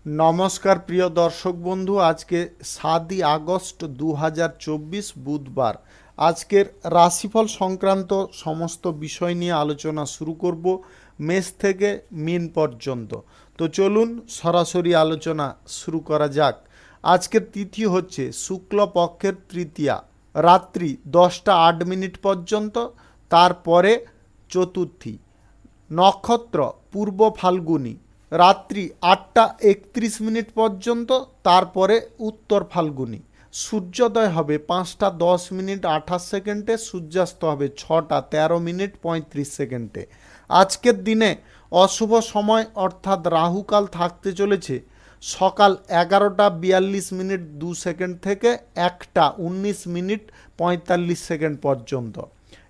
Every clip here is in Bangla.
নমস্কার প্রিয় দর্শক বন্ধু, আজকে 7ই আগস্ট 2024 বুধবার। আজকের রাশিফল সংক্রান্ত সমস্ত বিষয় নিয়ে আলোচনা শুরু করব, মেষ থেকে মীন পর্যন্ত। তো চলুন সরাসরি আলোচনা শুরু করা যাক। আজকের তিথি হচ্ছে শুক্লপক্ষের তৃতীয়া, রাত্রি 10টা 8 মিনিট পর্যন্ত, তারপরে চতুর্থী। নক্ষত্র পূর্ব ফাল্গুনী, রাত্রি 8টা 31 মিনিট পর্যন্ত, তারপরে উত্তর ফাল্গুনী। সূর্যোদয় হবে 5টা 10 মিনিট 28 সেকেন্ডে, সূর্যাস্ত হবে 6টা 13 মিনিট 35 সেকেন্ডে। আজকের দিনে অশুভ সময় অর্থাৎ রাহুকাল থাকতে চলেছে সকাল 11টা 42 মিনিট 2 সেকেন্ড থেকে 1টা 19 মিনিট 45 সেকেন্ড পর্যন্ত,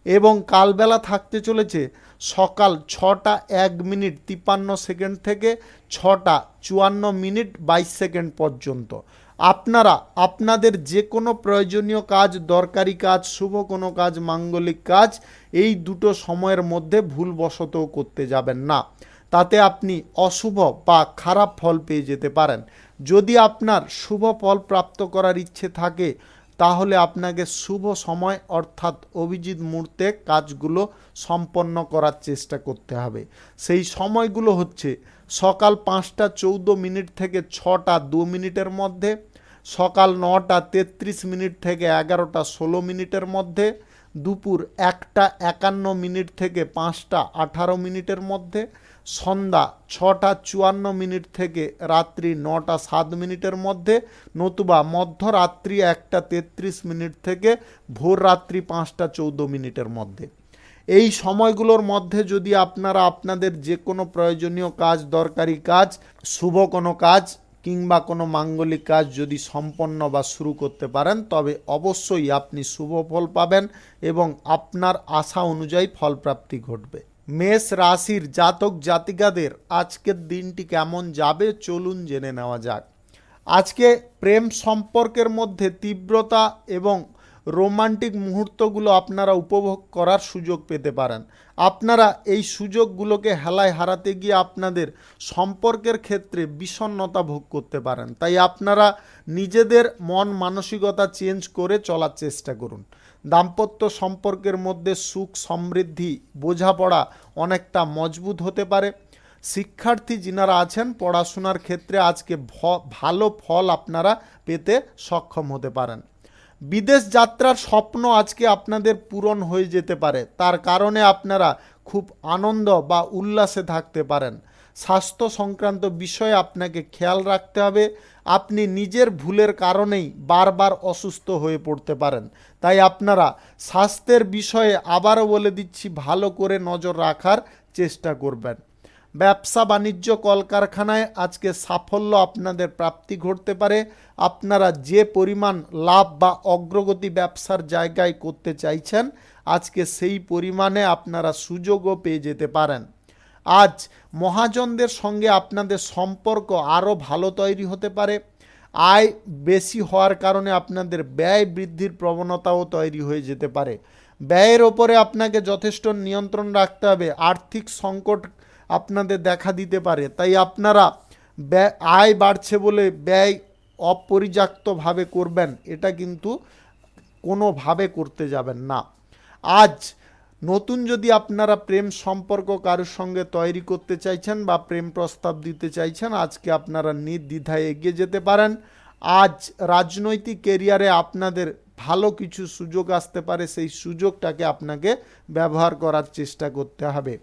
এবং কালবেলা থাকতে চলেছে সকাল 6টা 1 মিনিট 53 সেকেন্ড থেকে 6টা 54 মিনিট 22 সেকেন্ড পর্যন্ত। আপনারা আপনাদের যে কোনো প্রয়োজনীয় কাজ, দরকারি কাজ, শুভ কোনো কাজ, মাঙ্গলিক কাজ এই দুটো সময়ের মধ্যে ভুলবশতও করতে যাবেন না, তাতে আপনি অশুভ বা খারাপ ফল পেয়ে যেতে পারেন। যদি আপনার শুভ ফল প্রাপ্ত করার ইচ্ছে থাকে তাহলে আপনাকে শুভ সময় অর্থাৎ অভিজিৎ মুহূর্তে কাজগুলো সম্পন্ন করার চেষ্টা করতে হবে। সেই সময়গুলো হচ্ছে সকাল 5টা 14 মিনিট থেকে 6টা 2 মিনিটের মধ্যে, সকাল 9টা 33 মিনিট থেকে 11টা 16 মিনিটের মধ্যে, দুপুর 1টা 51 মিনিট থেকে 5টা 18 মিনিটের মধ্যে, সন্ধ্যা 6টা 54 মিনিট থেকে রাত্রি 9টা 7 মিনিটের মধ্যে, নতুবা মধ্যরাত্রি 1টা 33 মিনিট থেকে ভোর রাত্রি 5টা 14 মিনিটের মধ্যে। এই সময়গুলোর মধ্যে যদি আপনারা আপনাদের যে কোনো প্রয়োজনীয় কাজ, দরকারি কাজ, শুভ কোনো কাজ কিংবা কোনো মাঙ্গলিক কাজ যদি সম্পন্ন বা শুরু করতে পারেন তবে অবশ্যই আপনি শুভ ফল পাবেন এবং আপনার আশা অনুযায়ী ফলপ্রাপ্তি ঘটবে। মেষ রাশির জাতক জাতিকাদের আজকের দিনটি কেমন যাবে চলুন জেনে নেওয়া যাক। আজকে প্রেম সম্পর্কের মধ্যে তীব্রতা এবং রোমান্টিক মুহূর্তগুলো আপনারা উপভোগ করার সুযোগ পেতে পারেন। আপনারা এই সুযোগগুলোকে হেলায় হারাতে গিয়ে আপনাদের সম্পর্কের ক্ষেত্রে বিষণ্ণতা ভোগ করতে পারেন। তাই আপনারা নিজেদের মন মানসিকতা চেঞ্জ করে চলার চেষ্টা করুন। দাম্পত্য সম্পর্কের মধ্যে সুখ সমৃদ্ধি বোঝাপড়া অনেকটা মজবুত হতে পারে। শিক্ষার্থী যিনারা আছেন পড়াশোনার ক্ষেত্রে আজকে ভালো ফল আপনারা পেতে সক্ষম হতে পারেন। বিদেশ যাত্রার স্বপ্ন আজকে আপনাদের পূরণ হয়ে যেতে পারে, তার কারণে আপনারা খুব আনন্দ বা উল্লাসে থাকতে পারেন। স্বাস্থ্য সংক্রান্ত বিষয়ে আপনাকে খেয়াল রাখতে হবে। আপনি নিজের ভুলের কারণেই বারবার অসুস্থ হয়ে পড়তে পারেন, তাই আপনারা স্বাস্থ্যের বিষয়ে আবারও বলে দিচ্ছি ভালো করে নজর রাখার চেষ্টা করবেন। ব্যবসা বাণিজ্য কলকারখানায় আজকে সাফল্য আপনাদের প্রাপ্তি ঘটতে পারে। আপনারা যে পরিমাণ লাভ বা অগ্রগতি ব্যবসার জায়গায় করতে চাইছেন আজকে সেই পরিমাণে আপনারা সুযোগও পেয়ে যেতে পারেন। আজ মহাজনদের সঙ্গে আপনাদের সম্পর্ক আরও ভালো তৈরি হতে পারে। আয় বেশি হওয়ার কারণে আপনাদের ব্যয় বৃদ্ধির প্রবণতাও তৈরি হয়ে যেতে পারে। ব্যয়ের ওপরে আপনাকে যথেষ্ট নিয়ন্ত্রণ রাখতে হবে। আর্থিক সংকট আপনাদের দেখা দিতে পারে, তাই আপনারা আয় বাড়ছে বলে ব্যয় অপর্যাপ্তভাবে করবেন এটা কিন্তু কোনোভাবে করতে যাবেন না। আজ নতুন যদি আপনারা প্রেম সম্পর্ক কারোর সঙ্গে তৈরি করতে চাইছেন বা প্রেম প্রস্তাব দিতে চাইছেন আজকে আপনারা নির্দ্বিধায় এগিয়ে যেতে পারেন। আজ রাজনৈতিক কেরিয়ারে আপনাদের ভালো কিছু সুযোগ আসতে পারে, সেই সুযোগটাকে আপনাকে ব্যবহার করার চেষ্টা করতে হবে।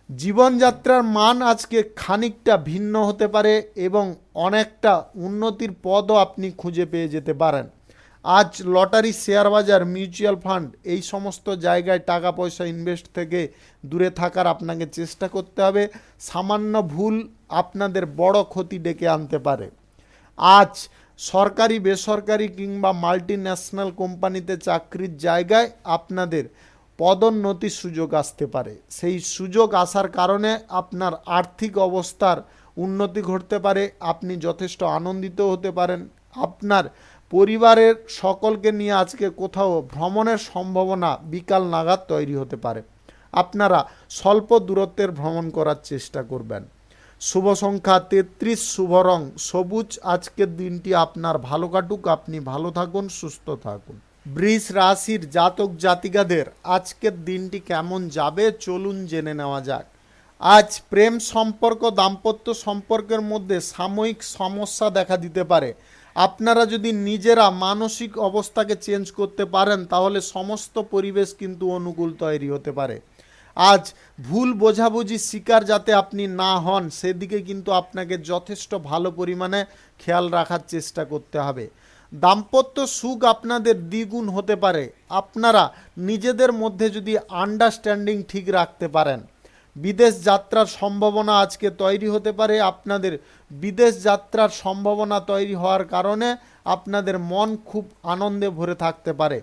জীবনযাত্রার মান আজকে খানিকটা ভিন্ন হতে পারে এবং অনেকটা উন্নতির পদও আপনি খুঁজে পেয়ে যেতে পারেন। আজ লটারি, শেয়ার বাজার, মিউচুয়াল ফান্ড এই সমস্ত জায়গায় টাকা পয়সা ইনভেস্ট থেকে দূরে থাকার আপনাকে চেষ্টা করতে হবে। সামান্য ভুল আপনাদের বড় ক্ষতি ডেকে আনতে পারে। আজ সরকারি, বেসরকারি কিংবা মাল্টি ন্যাশনাল কোম্পানিতে চাকরির জায়গায় আপনাদের পদোন্নতির সুযোগ আসতে পারে। সেই সুযোগ আসার কারণে আপনার আর্থিক অবস্থার উন্নতি ঘটতে পারে, আপনি যথেষ্ট আনন্দিত হতে পারেন। আপনার পরিবারের সকলকে নিয়ে আজকে কোথাও ভ্রমণের সম্ভাবনা বিকাল নাগাদ তৈরি হতে পারে। আপনারা স্বল্প দূরত্বের ভ্রমণ করার চেষ্টা করবেন। শুভ সংখ্যা 33, শুভ রং সবুজ। আজকের দিনটি আপনার ভালো কাটুক, আপনি ভালো থাকুন, সুস্থ থাকুন। বৃষ রাশির জাতক জাতিকাদের আজকের দিনটি কেমন যাবে চলুন জেনে নেওয়া যাক। আজ প্রেম সম্পর্ক দাম্পত্য সম্পর্কের মধ্যে সাময়িক সমস্যা দেখা দিতে পারে। আপনারা যদি নিজেরা মানসিক অবস্থাকে চেঞ্জ করতে পারেন তাহলে সমস্ত পরিবেশ কিন্তু অনুকূল তৈরি হতে পারে। আজ ভুল বোঝাবুঝি শিকার যাতে আপনি না হন সেদিকে কিন্তু আপনাকে যথেষ্ট ভালো পরিমাণে খেয়াল রাখার চেষ্টা করতে হবে। দাম্পত্য সুখ আপনাদের দ্বিগুণ হতে পারে আপনারা নিজেদের মধ্যে যদি আন্ডারস্ট্যান্ডিং ঠিক রাখতে পারেন। বিদেশ যাত্রার সম্ভাবনা আজকে তৈরি হতে পারে। আপনাদের বিদেশ যাত্রার সম্ভাবনা তৈরি হওয়ার কারণে আপনাদের মন খুব আনন্দে ভরে থাকতে পারে।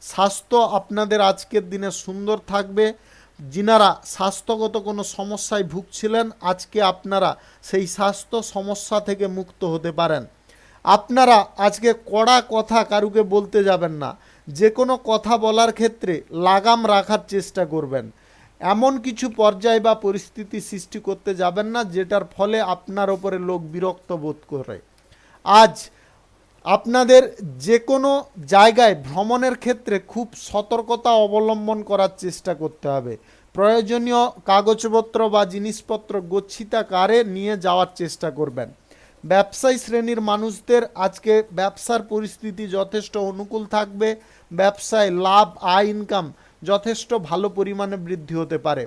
স্বাস্থ্য আপনাদের আজকের দিনে সুন্দর থাকবে। যিনারা স্বাস্থ্যগত কোনো সমস্যায় ভুগছিলেন আজকে আপনারা সেই স্বাস্থ্য সমস্যা থেকে মুক্ত হতে পারেন। আপনারা আজকে কড়া কথা কারুকে বলতে যাবেন না। যে কোনো কথা বলার ক্ষেত্রে লাগাম রাখার চেষ্টা করবেন। এমন কিছু পর্যায় বা পরিস্থিতি সৃষ্টি করতে যাবেন না যেটার ফলে আপনার ওপরে লোক বিরক্ত বোধ করে। আজ আপনাদের যে কোনো জায়গায় ভ্রমণের ক্ষেত্রে খুব সতর্কতা অবলম্বন করার চেষ্টা করতে হবে। প্রয়োজনীয় কাগজপত্র বা জিনিসপত্র গচ্ছিতাকারে নিয়ে যাওয়ার চেষ্টা করবেন। ব্যবসায়ী শ্রেণীর মানুষদের আজকে ব্যবসার পরিস্থিতি যথেষ্ট অনুকূল থাকবে। ব্যবসায় লাভ আয় ইনকাম যথেষ্ট ভালো পরিমাণে বৃদ্ধি হতে পারে।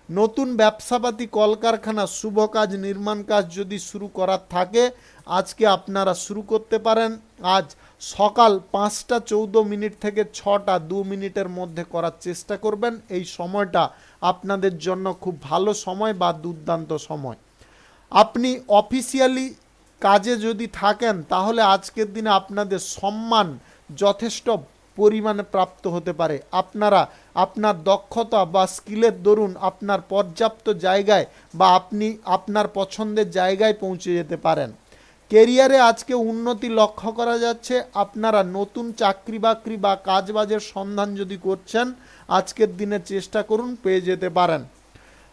নতুন ব্যবসাপাতি কলকারখানা শুভ কাজ নির্মাণ কাজ যদি শুরু করার থাকে আজকে আপনারা শুরু করতে পারেন। আজ সকাল 5টা 14 থেকে 6টা 2 মধ্যে করার চেষ্টা করবেন। এই সময়টা আপনাদের জন্য খুব ভালো সময় বা দুর্দান্ত সময়। আপনি অফিসিয়ালি কাজে যদি থাকেন তাহলে আজকের দিনে আপনাদের সম্মান যথেষ্ট পরিমাণে প্রাপ্ত হতে পারে। আপনারা আপনার দক্ষতা বা স্কিলের দরুন আপনার পর্যাপ্ত জায়গায় বা আপনি আপনার পছন্দের জায়গায় পৌঁছে যেতে পারেন। কেরিয়ারে আজকে উন্নতি লক্ষ্য করা যাচ্ছে। আপনারা নতুন চাকরি বাকরি বা কাজবাজের সন্ধান যদি করছেন আজকের দিনে চেষ্টা করুন, পেয়ে যেতে পারেন।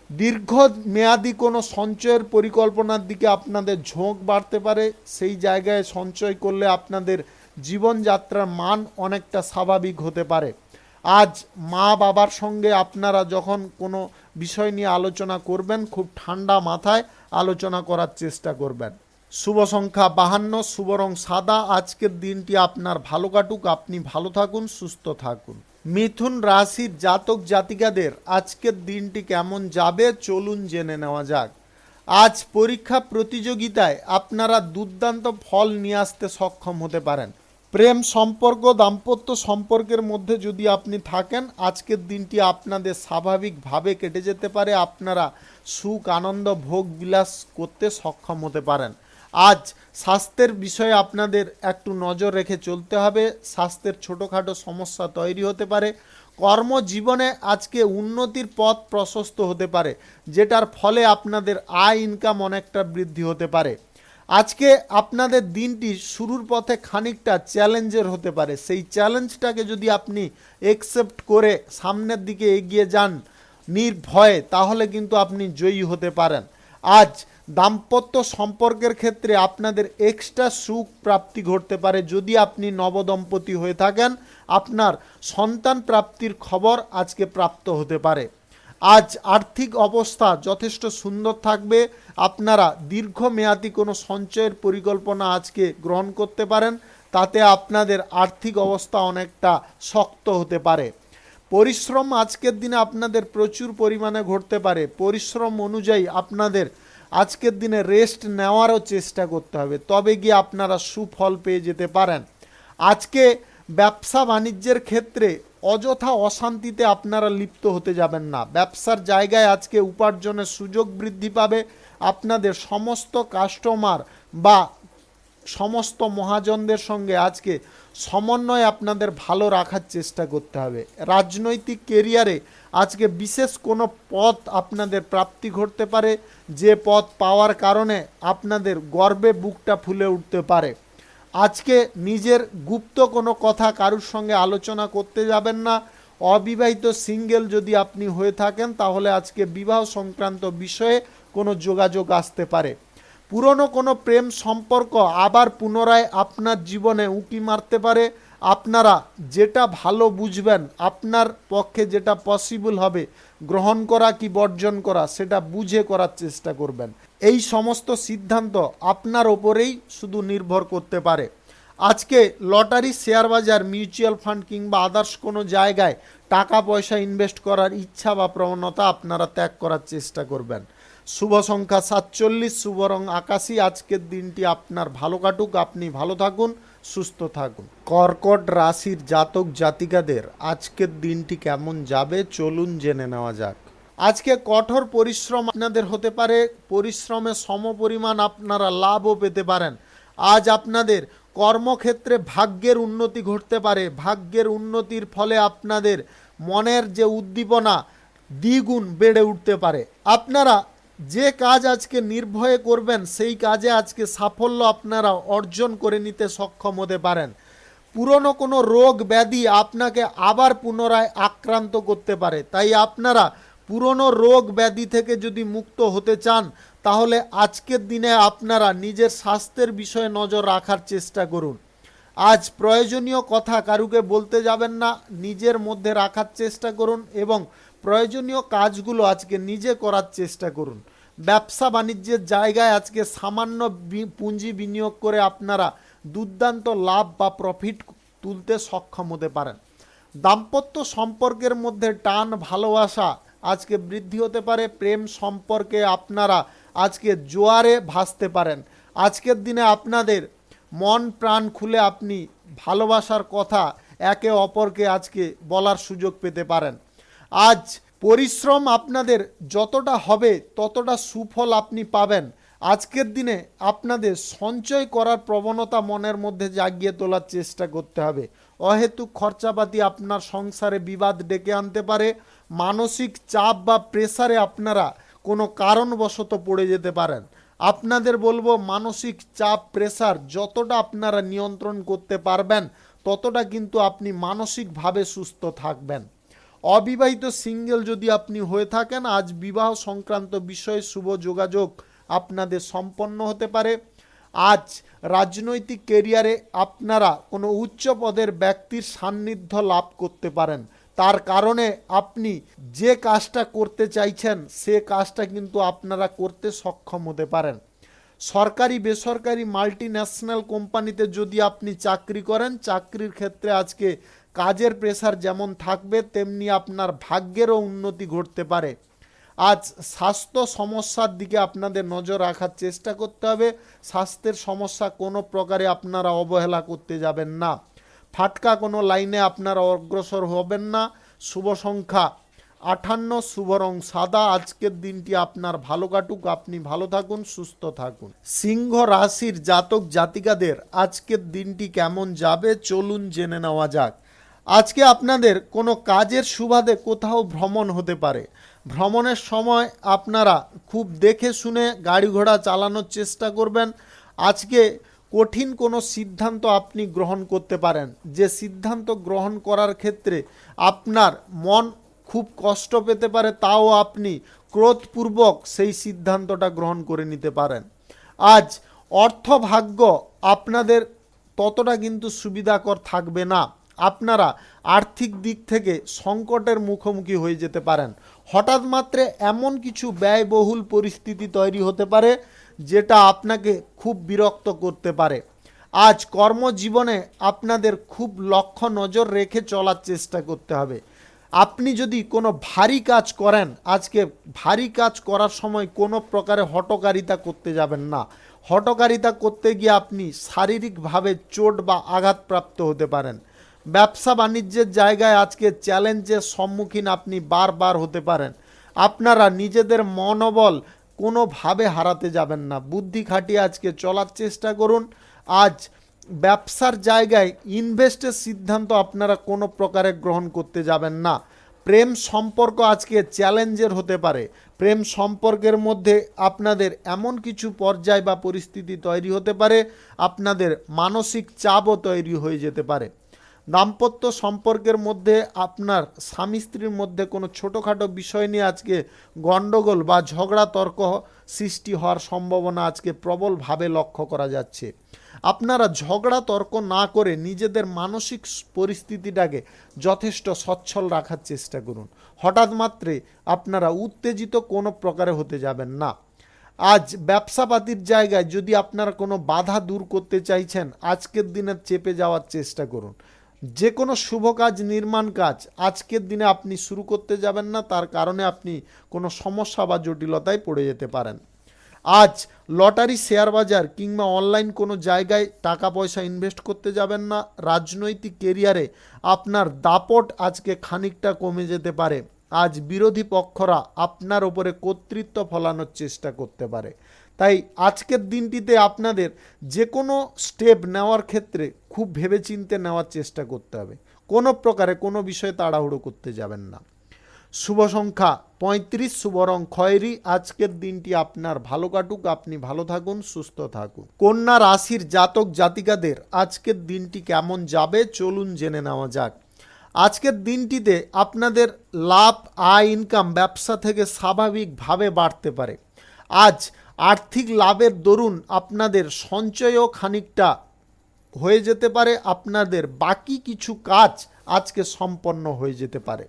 দীর্ঘ মেয়াদি কোনো সঞ্চয়ের পরিকল্পনার দিকে আপনাদের ঝোঁক বাড়তে পারে। সেই জায়গায় সঞ্চয় করলে আপনাদের জীবনযাত্রার মান অনেকটা স্বাভাবিক হতে পারে। আজ মা বাবার সঙ্গে আপনারা যখন কোনো বিষয় নিয়ে আলোচনা করবেন খুব ঠান্ডা মাথায় আলোচনা করার চেষ্টা করবেন। শুভ সংখ্যা 52, শুভ রং সাদা। আজকের দিনটি আপনার ভালো কাটুক, আপনি ভালো থাকুন, সুস্থ থাকুন। মিথুন রাশির জাতক জাতিকাদের আজকের দিনটি কেমন যাবে চলুন জেনে নেওয়া যাক। আজ পরীক্ষা প্রতিযোগিতায় আপনারা দুর্দান্ত ফল নিয়ে আসতে সক্ষম হতে পারেন। প্রেম সম্পর্ক দাম্পত্য সম্পর্কের মধ্যে যদি আপনি থাকেন আজকের দিনটি আপনাদের স্বাভাবিকভাবে কেটে যেতে পারে। আপনারা সুখ আনন্দ ভোগ বিলাস করতে সক্ষম হতে পারেন। আজ স্বাস্থ্যের বিষয়ে আপনাদের একটু নজর রেখে চলতে হবে। স্বাস্থ্যের ছোটোখাটো সমস্যা তৈরি হতে পারে। কর্মজীবনে আজকে উন্নতির পথ প্রশস্ত হতে পারে যেটার ফলে আপনাদের আয় ইনকাম অনেকটা বৃদ্ধি হতে পারে। আজকে আপনাদের দিনটি শুরুর পথে খানিকটা চ্যালেঞ্জের হতে পারে। সেই চ্যালেঞ্জটাকে যদি আপনি একসেপ্ট করে সামনের দিকে এগিয়ে যান নির্ভয়ে তাহলে কিন্তু আপনি জয়ী হতে পারেন। আজ দাম্পত্য সম্পর্কের ক্ষেত্রে আপনাদের এক্সট্রা সুখ প্রাপ্তি ঘটতে পারে। যদি আপনি নবদম্পতি হয়ে থাকেন আপনার সন্তান প্রাপ্তির খবর আজকে প্রাপ্ত হতে পারে। আজ আর্থিক অবস্থা যথেষ্ট সুন্দর থাকবে। আপনারা দীর্ঘমেয়াদী কোনো সঞ্চয়ের পরিকল্পনা আজকে গ্রহণ করতে পারেন, তাতে আপনাদের আর্থিক অবস্থা অনেকটা শক্ত হতে পারে। পরিশ্রম আজকের দিনে আপনাদের প্রচুর পরিমাণে ঘটতে পারে। পরিশ্রম অনুযায়ী আপনাদের আজকের দিনে রেস্ট নেওয়ারও চেষ্টা করতে হবে, তবে গিয়ে আপনারা সুফল পেয়ে যেতে পারেন। আজকে ব্যবসা বাণিজ্যের ক্ষেত্রে অযথা অশান্তিতে আপনারা লিপ্ত হতে যাবেন না। ব্যবসার জায়গায় আজকে উপার্জনের সুযোগ বৃদ্ধি পাবে। আপনাদের সমস্ত কাস্টমার বা সমস্ত মহাজনদের সঙ্গে আজকে সমন্বয় আপনাদের ভালো রাখার চেষ্টা করতে হবে। রাজনৈতিক কেরিয়ারে আজকে বিশেষ কোনো পদ আপনাদের প্রাপ্তি ঘটতে পারে, যে পদ পাওয়ার কারণে আপনাদের গর্বে বুকটা ফুলে উঠতে পারে। আজকে নিজের গুপ্ত কোনো কথা কারুর সঙ্গে আলোচনা করতে যাবেন না। অবিবাহিত সিঙ্গেল যদি আপনি হয়ে থাকেন তাহলে আজকে বিবাহ সংক্রান্ত বিষয়ে কোনো যোগাযোগ আসতে পারে। পুরনো কোনো প্রেম সম্পর্ক আবার পুনরায় আপনার জীবনে উঁকি মারতে পারে। আপনারা যেটা ভালো বুঝবেন, আপনার পক্ষে যেটা পসিবল হবে গ্রহণ করা কি বর্জন করা, সেটা বুঝে করার চেষ্টা করবেন। এই সমস্ত সিদ্ধান্ত আপনার ওপরেই শুধু নির্ভর করতে পারে। আজকে লটারি, শেয়ার বাজার, মিউচুয়াল ফান্ড কিংবা আদার্স কোনো জায়গায় টাকা পয়সা ইনভেস্ট করার ইচ্ছা বা প্রবণতা আপনারা ত্যাগ করার চেষ্টা করবেন। শুভ সংখ্যা 47, শুভ রং আকাশী। আজকের দিনটি আপনার ভালো কাটুক, আপনি ভালো থাকুন, সুস্থ থাকুন। কর্কট রাশির জাতক জাতিকাদের আজকের দিনটি কেমন যাবে চলুন জেনে নেওয়া যাক। আজকে কঠোর পরিশ্রম আপনাদের হতে পারে, পরিশ্রমে সমপরিমাণ আপনারা লাভও পেতে পারেন। আজ আপনাদের কর্মক্ষেত্রে ভাগ্যের উন্নতি ঘটতে পারে। ভাগ্যের উন্নতির ফলে আপনাদের মনের যে উদ্দীপনা দ্বিগুণ বেড়ে উঠতে পারে। আপনারা যে কাজ আজকে নির্ভয়ে করবেন সেই কাজে আজকে সাফল্য আপনারা অর্জন করে নিতে সক্ষম হতে পারেন। পুরনো কোনো রোগ ব্যাধি আপনাকে আবার পুনরায় আক্রান্ত করতে পারে, তাই আপনারা পুরনো রোগ ব্যাধি থেকে যদি মুক্ত হতে চান তাহলে আজকের দিনে আপনারা নিজের স্বাস্থ্যের বিষয়ে নজর রাখার চেষ্টা করুন। আজ প্রয়োজনীয় কথা কারুকে বলতে যাবেন না, নিজের মধ্যে রাখার চেষ্টা করুন এবং প্রয়োজনীয় কাজগুলো আজকে নিজে করার চেষ্টা করুন। ব্যবসা বাণিজ্যের জায়গায় আজকে সামান্য পুঁজি বিনিয়োগ করে আপনারা দুর্দান্ত লাভ বা প্রফিট তুলতে সক্ষম হতে পারেন। দাম্পত্য সম্পর্কের মধ্যে টান ভালোবাসা আজকে বৃদ্ধি হতে পারে। প্রেম সম্পর্কে আপনারা আজকে জোয়ারে ভাসতে পারেন। আজকের দিনে আপনাদের মন প্রাণ খুলে আপনি ভালোবাসার কথা একে অপরকে আজকে বলার সুযোগ পেতে পারেন। আজ পরিশ্রম আপনাদের যতটা হবে ততটা সুফল আপনি পাবেন। আজকের দিনে আপনাদের সঞ্চয় করার প্রবণতা মনের মধ্যে জাগিয়ে তোলার চেষ্টা করতে হবে। অহেতুক খরচাপাতি আপনার সংসারে বিবাদ ডেকে আনতে পারে। মানসিক চাপ বা প্রেসারে আপনারা কোনো কারণবশত পড়ে যেতে পারেন। আপনাদের বলবো মানসিক চাপ প্রেসার যতটা আপনারা নিয়ন্ত্রণ করতে পারবেন ততটা কিন্তু আপনি মানসিকভাবে সুস্থ থাকবেন। অবিবাহিত সিঙ্গেল যদি আপনি হয়ে থাকেন আজ বিবাহ সংক্রান্ত বিষয়ে শুভ যোগাযোগ আপনাদের সম্পন্ন হতে পারে। আজ রাজনৈতিক কেরিয়ারে আপনারা কোনো উচ্চ পদের ব্যক্তির সান্নিধ্য লাভ করতে পারেন। তার কারণে আপনি যে কাজটা করতে চাইছেন সে কাজটা কিন্তু আপনারা করতে সক্ষম হতে পারেন। সরকারি বেসরকারি মাল্টি ন্যাশনাল কোম্পানিতে যদি আপনি চাকরি করেন, চাকরির ক্ষেত্রে আজকে কাজের প্রেসার যেমন থাকবে তেমনি আপনার ভাগ্যেরও উন্নতি ঘটতে পারে। আজ স্বাস্থ্য সমস্যার দিকে আপনাদের নজর রাখার চেষ্টা করতে হবে। স্বাস্থ্যের সমস্যা কোনো প্রকারে আপনারা অবহেলা করতে যাবেন না। ফাটকা কোনো লাইনে আপনারা অগ্রসর হবেন না। শুভ সংখ্যা 58, শুভ রং সাদা। আজকের দিনটি আপনার ভালো কাটুক, আপনি ভালো থাকুন, সুস্থ থাকুন। সিংহ রাশির জাতক জাতিকাদের আজকের দিনটি কেমন যাবে চলুন জেনে নেওয়া যাক। আজকে আপনাদের কোনো কাজের সুবাদে কোথাও ভ্রমণ হতে পারে। ভ্রমণের সময় আপনারা খুব দেখে শুনে গাড়ি ঘোড়া চালানোর চেষ্টা করবেন। আজকে কঠিন কোনো সিদ্ধান্ত আপনি গ্রহণ করতে পারেন, যে সিদ্ধান্ত গ্রহণ করার ক্ষেত্রে আপনার মন খুব কষ্ট পেতে পারে, তাও আপনি ক্রোধপূর্বক সেই সিদ্ধান্তটা গ্রহণ করে নিতে পারেন। আজ অর্থভাগ্য আপনাদের ততটা কিন্তু সুবিধাকর থাকবে না। আপনারা আর্থিক দিক থেকে সংকটের মুখোমুখি হয়ে যেতে পারেন। হঠাৎ মাত্রে এমন কিছু ব্যয়বহুল পরিস্থিতি তৈরি হতে পারে যেটা আপনাকে খুব বিরক্ত করতে পারে। আজ কর্মজীবনে আপনাদের খুব লক্ষ্য নজর রেখে চলার চেষ্টা করতে হবে। আপনি যদি কোনো ভারী কাজ করেন, আজকে ভারী কাজ করার সময় কোনো প্রকারে হঠকারিতা করতে যাবেন না। হঠকারিতা করতে গিয়ে আপনি শারীরিকভাবে চোট বা আঘাতপ্রাপ্ত হতে পারেন। ব্যবসা বাণিজ্যের জায়গায় আজকে চ্যালেঞ্জের সম্মুখীন আপনি বারবার হতে পারেন। আপনারা নিজেদের মনোবল কোনোভাবে হারাতে যাবেন না। বুদ্ধি খাটিয়ে আজকে চলার চেষ্টা করুন। আজ ব্যবসার জায়গায় ইনভেস্টের সিদ্ধান্ত আপনারা কোনো প্রকারে গ্রহণ করতে যাবেন না। প্রেম সম্পর্ক আজকে চ্যালেঞ্জের হতে পারে। প্রেম সম্পর্কের মধ্যে আপনাদের এমন কিছু পর্যায় বা পরিস্থিতি তৈরি হতে পারে, আপনাদের মানসিক চাপও তৈরি হয়ে যেতে পারে। দাম্পত্য সম্পর্কের মধ্যে আপনার স্বামী স্ত্রীর মধ্যে কোনো ছোটোখাটো বিষয় নিয়ে আজকে গণ্ডগোল বা ঝগড়া তর্ক সৃষ্টি হওয়ার সম্ভাবনা আজকে প্রবলভাবে লক্ষ্য করা যাচ্ছে। আপনারা ঝগড়া তর্ক না করে নিজেদের মানসিক পরিস্থিতিটাকে যথেষ্ট সচ্ছল রাখার চেষ্টা করুন। হঠাৎ মাত্রে আপনারা উত্তেজিত কোনো প্রকারে হতে যাবেন না। আজ ব্যবসাপাতির জায়গায় যদি আপনারা কোনো বাধা দূর করতে চাইছেন, আজকের দিনে চেপে যাওয়ার চেষ্টা করুন। যে কোনো শুভ কাজ, নির্মাণ কাজ আজকের দিনে আপনি শুরু করতে যাবেন না, তার কারণে আপনি কোনো সমস্যা বা জটিলতায় পড়ে যেতে পারেন। আজ লটারি, শেয়ার বাজার কিংবা অনলাইন কোনো জায়গায় টাকা পয়সা ইনভেস্ট করতে যাবেন না। রাজনৈতিক কেরিয়ারে আপনার দাপট আজকে খানিকটা কমে যেতে পারে। আজ বিরোধী পক্ষরা আপনার ওপরে কর্তৃত্ব ফলানোর চেষ্টা করতে পারে। তাই আজকের দিনটিতে আপনাদের যে কোনো স্টেপ নেওয়ার ক্ষেত্রে খুব ভেবেচিন্তে নেওয়ার চেষ্টা করতে হবে। কোনো প্রকারে কোনো বিষয়ে তাড়াহুড়ো করতে যাবেন না। শুভ সংখ্যা 35, শুভ রং খয়েরি। আজকের দিনটি আপনার ভালো কাটুক, আপনি ভালো থাকুন, সুস্থ থাকুন। কন্যা রাশির জাতক জাতিকাদের আজকের দিনটি কেমন যাবে চলুন জেনে নেওয়া যাক। আজকের দিনটিতে আপনাদের লাভ, আয়, ইনকাম ব্যবসা থেকে স্বাভাবিকভাবে বাড়তে পারে। আজ আর্থিক লাভের দরুন আপনাদের সঞ্চয়ও খানিকটা হয়ে যেতে পারে। আপনাদের বাকি কিছু কাজ আজকে সম্পন্ন হয়ে যেতে পারে।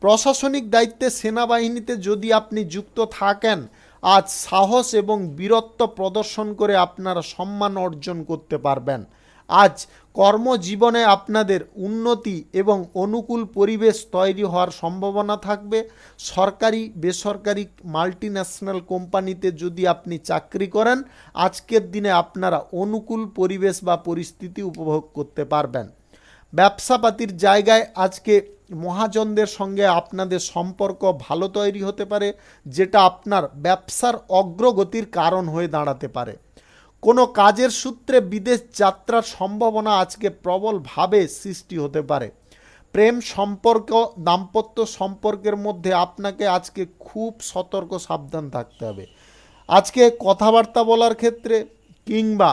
প্রশাসনিক দায়িত্বে, সেনাবাহিনীতে যদি আপনি যুক্ত থাকেন, আজ সাহস এবং বীরত্ব প্রদর্শন করে আপনারা সম্মান অর্জন করতে পারবেন। আজ কর্মজীবনে আপনাদের উন্নতি এবং অনুকূল পরিবেশ তৈরি হওয়ার সম্ভাবনা থাকবে। সরকারি, বেসরকারি, মাল্টিন্যাশনাল কোম্পানিতে যদি আপনি চাকরি করেন, আজকের দিনে আপনারা অনুকূল পরিবেশ বা পরিস্থিতি উপভোগ করতে পারবেন। ব্যবসাপাতির জায়গায় আজকে মহাজনদের সঙ্গে আপনাদের সম্পর্ক ভালো তৈরি হতে পারে, যেটা আপনার ব্যবসার অগ্রগতির কারণ হয়ে দাঁড়াতে পারে। কোনো কাজের সূত্রে বিদেশ যাত্রার সম্ভাবনা আজকে প্রবলভাবে সৃষ্টি হতে পারে। প্রেম সম্পর্ক, দাম্পত্য সম্পর্কের মধ্যে আপনাকে আজকে খুব সতর্ক, সাবধান থাকতে হবে। আজকে কথাবার্তা বলার ক্ষেত্রে কিংবা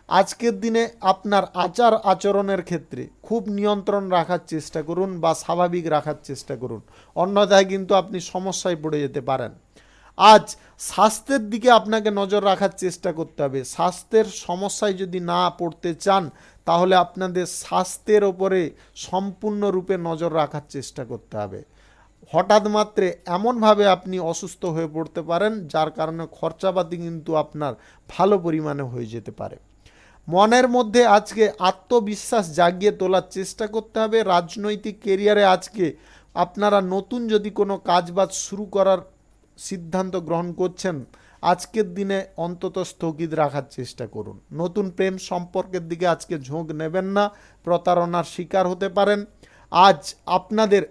আজকের দিনে আপনার আচার আচরণের ক্ষেত্রে খুব নিয়ন্ত্রণ রাখার চেষ্টা করুন বা স্বাভাবিক রাখার চেষ্টা করুন, অন্যথায় কিন্তু আপনি সমস্যায় পড়ে যেতে পারেন। আজ স্বাস্থ্যের দিকে আপনাকে নজর রাখার চেষ্টা করতে হবে। স্বাস্থ্যের সমস্যায় যদি না পড়তে চান, তাহলে আপনাদের স্বাস্থ্যের ওপরে সম্পূর্ণরূপে নজর রাখার চেষ্টা করতে হবে। হঠাৎ মাত্রে এমনভাবে আপনি অসুস্থ হয়ে পড়তে পারেন, যার কারণে খরচাপাতি কিন্তু আপনার ভালো পরিমাণে হয়ে যেতে পারে। মনের মধ্যে আজকে আত্মবিশ্বাস জাগিয়ে তোলার চেষ্টা করতে হবে। রাজনৈতিক কেরিয়ারে আজকে আপনারা নতুন যদি কোনো কাজবাজ শুরু করার সিদ্ধান্ত গ্রহণ করছেন, আজকের দিনে অন্তত স্থগিত রাখার চেষ্টা করুন। নতুন প্রেম সম্পর্কের দিকে আজকে ঝোঁক নেবেন না, প্রতারণার শিকার হতে পারেন। আজ আপনাদের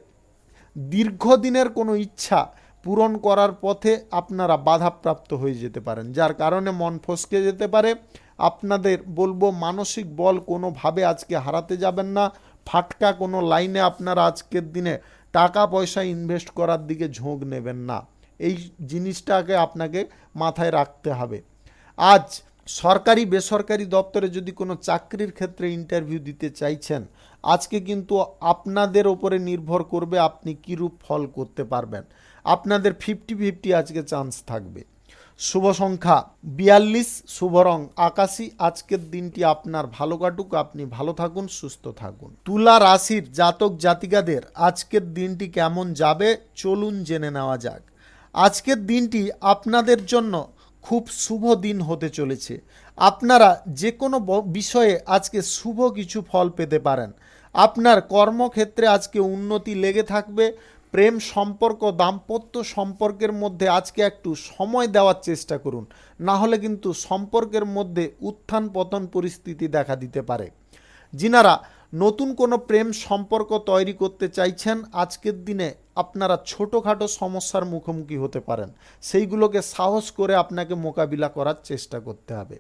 দীর্ঘদিনের কোনো ইচ্ছা পূরণ করার পথে আপনারা বাধাপ্রাপ্ত হয়ে যেতে পারেন, যার কারণে মন ফসকে যেতে পারে। আপনাদের বলবো, মানসিক বল কোনোভাবে আজকে হারাতে যাবেন না। ফাটকা কোনো লাইনে আপনারা আজকের দিনে টাকা পয়সা ইনভেস্ট করার দিকে ঝোঁক নেবেন না। এই জিনিসটাকে আপনাকে মাথায় রাখতে হবে। আজ সরকারি, বেসরকারি দপ্তরে যদি কোনো চাকরির ক্ষেত্রে ইন্টারভিউ দিতে চাইছেন, আজকে কিন্তু আপনাদের ওপরে নির্ভর করবে আপনি কীরূপ ফল করতে পারবেন। আপনাদের 50-50 আজকে চান্স থাকবে। শুভ সংখ্যা 42, শুভ রং আকাশী। আজকের দিনটি আপনার ভালো কাটুক, আপনি ভালো থাকুন, সুস্থ থাকুন। তুলা রাশির জাতক জাতিকাদের আজকের দিনটি কেমন যাবে চলুন জেনে নেওয়া যাক। আজকের দিনটি আপনাদের জন্য খুব শুভ দিন হতে চলেছে। আপনারা যে কোনো বিষয়ে আজকে শুভ কিছু ফল পেতে পারেন। আপনার কর্মক্ষেত্রে আজকে উন্নতি লেগে থাকবে। প্রেম সম্পর্ক, দাম্পত্য সম্পর্কের মধ্যে আজকে একটু সময় দেওয়ার চেষ্টা করুন, না হলে কিন্তু সম্পর্কের মধ্যে উত্থান পতন পরিস্থিতি দেখা দিতে পারে। যিনারা নতুন কোনো প্রেম সম্পর্ক তৈরি করতে চাইছেন, আজকের দিনে আপনারা ছোটোখাটো সমস্যার মুখোমুখি হতে পারেন। সেইগুলোকে সাহস করে আপনাকে মোকাবিলা করার চেষ্টা করতে হবে।